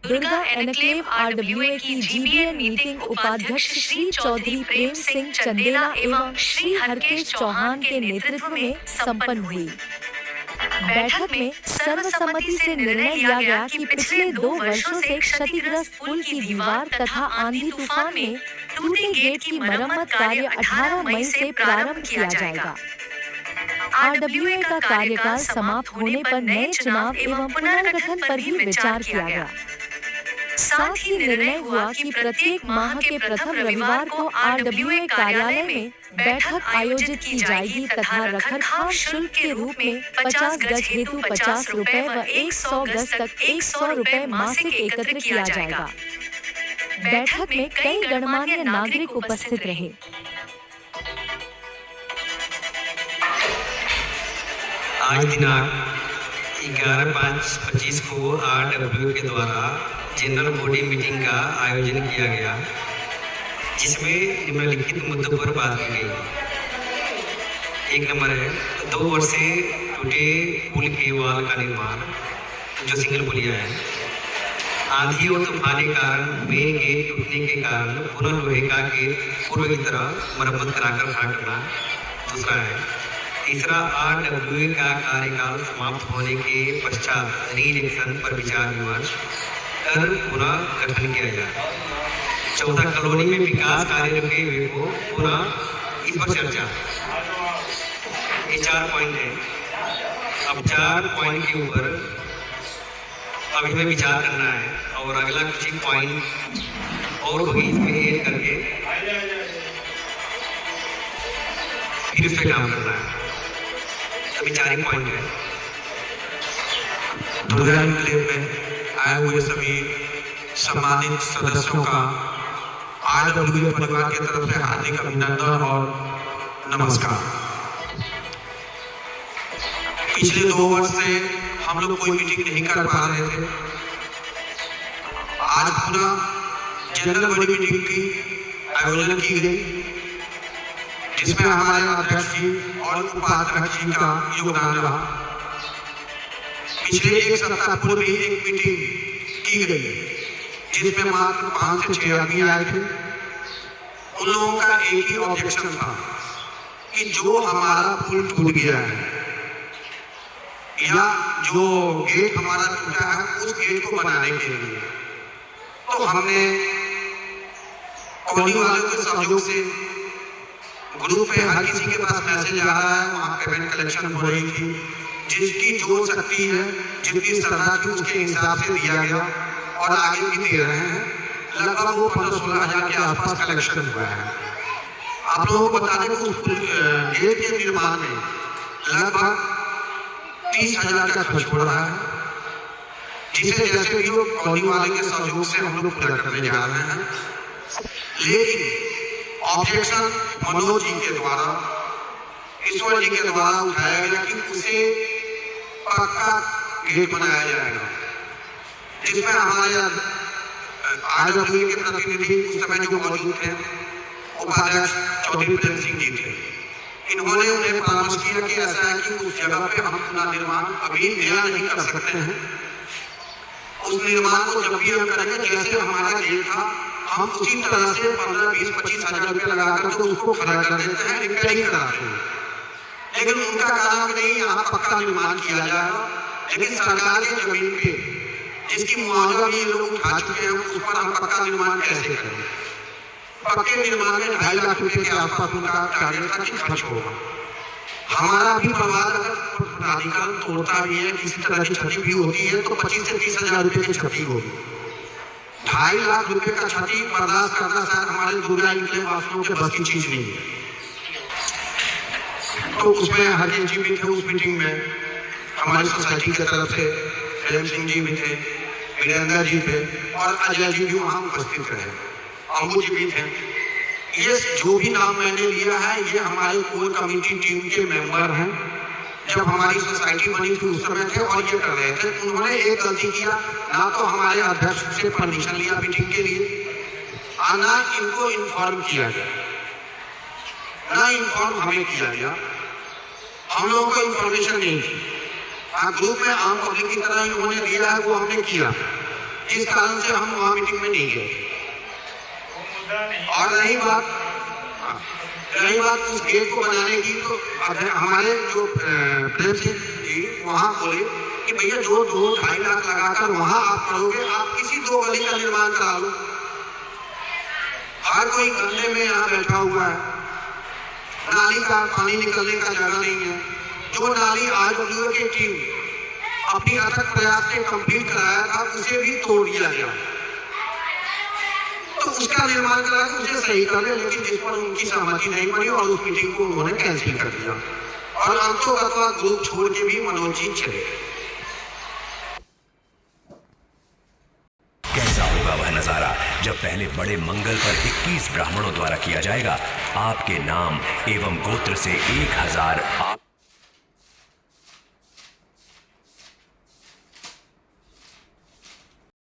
Durga enclave RWA की GBN meeting उपाध्यक्ष श्री चौधरी प्रेम सिंह चंदेला एवं श्री हरकेश चौहान के नेतृत्व में संपन्न हुई। बैठक में सर्वसम्मति से निर्णय लिया गया कि पिछले 2 वर्षों से क्षतिग्रस्त पुल की दीवार तथा आंधी तूफान में टूटे गेट की मरम्मत कार्य 18 मई से प्रारंभ किया जाएगा। RWA का कार्यकाल समाप्त होने पर नए चुनाव एवं पुनर्गठन पर भी विचार किया गया। साथ ही निर्णय हुआ कि प्रत्येक माह के प्रथम रविवार को RWA कार्यालय में बैठक आयोजित की जाएगी तथा रखरखाव शुल्क के रूप में 50 गज हेतु 50 रुपए व 100 गज तक 100 रुपए मासिक एकत्र किया जाएगा। बैठक में कई गणमान्य नागरिक उपस्थित रहे। आज दिनांक 11/5/25 को RWA के द्वारा जनरल बॉडी मीटिंग का आयोजन किया गया, जिसमें निम्नलिखित मुद्दों पर बात की गई। 1 नंबर है 2 वर्ष से टूटे पुल के वाल का निर्माण, जो सिंगल पुलिया है। आंधी और तूफान के कारण मेन गेट टूटने के कारण पुनः लोहेगा के पूर्व की तरह मरम्मत कराकर खड़ा करना। दूसरा है तीसरा RWA का कार्यकाल समाप्त होने के पश्चात री-इलेक्शन पर विचार विमर्श कर पुनः गठन किया जाए। चौथा कॉलोनी में विकास कार्य रुके हुए को पुनः इस पर चर्चा। ये 4 पॉइंट है। अब 4 पॉइंट के ऊपर अभी हमें विचार करना है और अगला कुछ पॉइंट और होगी इसमें ऐड करके फिर इस पे काम करना है। अभी 4 ही पॉइंट है। दुर्गा एनक्लेव में आए हुए सभी सम्मानित सदस्यों का RWA परिवार की तरफ से हार्दिक अभिनंदन और नमस्कार। पिछले 2 वर्ष से हम लोग कोई मीटिंग नहीं कर पा रहे थे। आज पुनः जनरल बॉडी मीटिंग की आयोजन की गई, जिसमें हमारे अध्यक्ष जी और उपाध्यक्ष जी का योगदान रहा। पिछले 1 सप्ताह पूर्व ही एक मीटिंग की गई, जिसमें मात्र 5 से 6 आदमी आए थे। उन लोगों का एक ही ऑब्जेक्शन था कि जो हमारा पुल टूट गया है या जो गेट हमारा टूटा है, उस गेट को बनाने के लिए तो हमने कॉलोनी वालों के सहयोग से ग्रुप पे हर किसी के पास मैसेज आ रहा है, वहाँ पेमेंट कलेक्शन हो रही थी। जिसकी जो शक्ति है, जितनी श्रद्धा थी, उसके हिसाब से दिया गया और आगे भी दे रहे हैं। लगभग वो 15-16 हज़ार के आसपास कलेक्शन हुआ है। आप लोगों को बता दें कि उस गेट के निर्माण में लगभग 30,000 का खर्च हो रहा है, जिसे जैसे भी लोग कॉलोनी वाले के सहयोग से हम लोग पूरा करने जा रहे हैं। लेकिन ऑब्जेक्शन मनोज जी के द्वारा, ईश्वर जी के द्वारा उठाया गया कि उसे पक्का गेट बनाया जाएगा, जिसमें हमारे RWA के प्रतिनिधि उस समय जो मौजूद थे, उपाध्यक्ष चौधरी प्रेम सिंह जी थे। इन्होंने उन्हें परामर्श किया कि ऐसा है कि उस जगह पे हम पुनः निर्माण अभी नया नहीं कर सकते हैं। उस निर्माण को जब भी हम करेंगे, जैसे हमारा गेट था, हम उसी तरह से 15, 20, 25 हज़ार रुपये लगा करके उसको खड़ा कर देते हैं, रिपेयरिंग कराते हैं। लेकिन उनका कहना नहीं, यहाँ पक्का निर्माण किया जाएगा। लेकिन सरकार की जमीन पे जिसकी मुआवजा भी लोग उठा चुके हैं, उस पर हम पक्का निर्माण कैसे करें? पक्के निर्माण में 2.5 लाख रुपए के आसपास उनका कार्य था कि खर्च होगा। हमारा भी परिवार अगर प्राधिकरण तोड़ता भी है, किसी तरह की क्षति भी होती है, तो 25 से 30 हज़ार रुपए की क्षति होगी। 2.5 लाख रुपए का क्षति बर्दाश्त करना शायद हमारे दुर्गा एनक्लेव वासियों के बस की चीज नहीं है। तो उसमें हरकेश जी भी थे। उस मीटिंग में हमारी सोसाइटी की तरफ से प्रेम सिंह जी भी थे, वीरेंद्र जी थे और अजय जी भी वहाँ उपस्थित रहे, अम्बू जी भी थे। ये जो भी नाम मैंने लिया है, ये हमारे कोर कमेटी टीम के मेंबर हैं। जब हमारी सोसाइटी बनी थी उस समय थे और ये कर रहे थे। उन्होंने एक गलती किया, ना तो हमारे अध्यक्ष से परमिशन लिया मीटिंग के लिए, और ना इनको इन्फॉर्म किया गया, ना इन्फॉर्म हमें किया गया। हम लोगों को इन्फॉर्मेशन नहीं थी। ग्रुप में आम पब्लिक की तरह इन्होंने दिया है, वो हमने किया। जिस कारण से हम वहाँ मीटिंग में नहीं गए। और रही बात उस गेट को बनाने की, तो हमारे जो प्रेम सिंह जी वहाँ बोले कि भैया जो 2-2.5 लाख लगाकर वहाँ आप करोगे, आप किसी 2 गली का निर्माण करा लो। हर कोई गंदे में यहाँ बैठा हुआ है, नाली का पानी निकलने का जगह नहीं है। जो नाली RWA की टीम अपनी अथक प्रयास से कंप्लीट कराया था, उसे भी तोड़ दिया गया। तो उसका निर्माण करा के उसे सही कर ले, लेकिन जिस पर उनकी सहमति नहीं बनी और उस मीटिंग को उन्होंने कैंसिल कर दिया और अंतोगत्वा ग्रुप छोड़ के भी मनोज जी चले। कैसा होगा वह नजारा जब पहले बड़े मंगल पर 21 ब्राह्मणों द्वारा किया जाएगा आपके नाम एवं गोत्र से 1000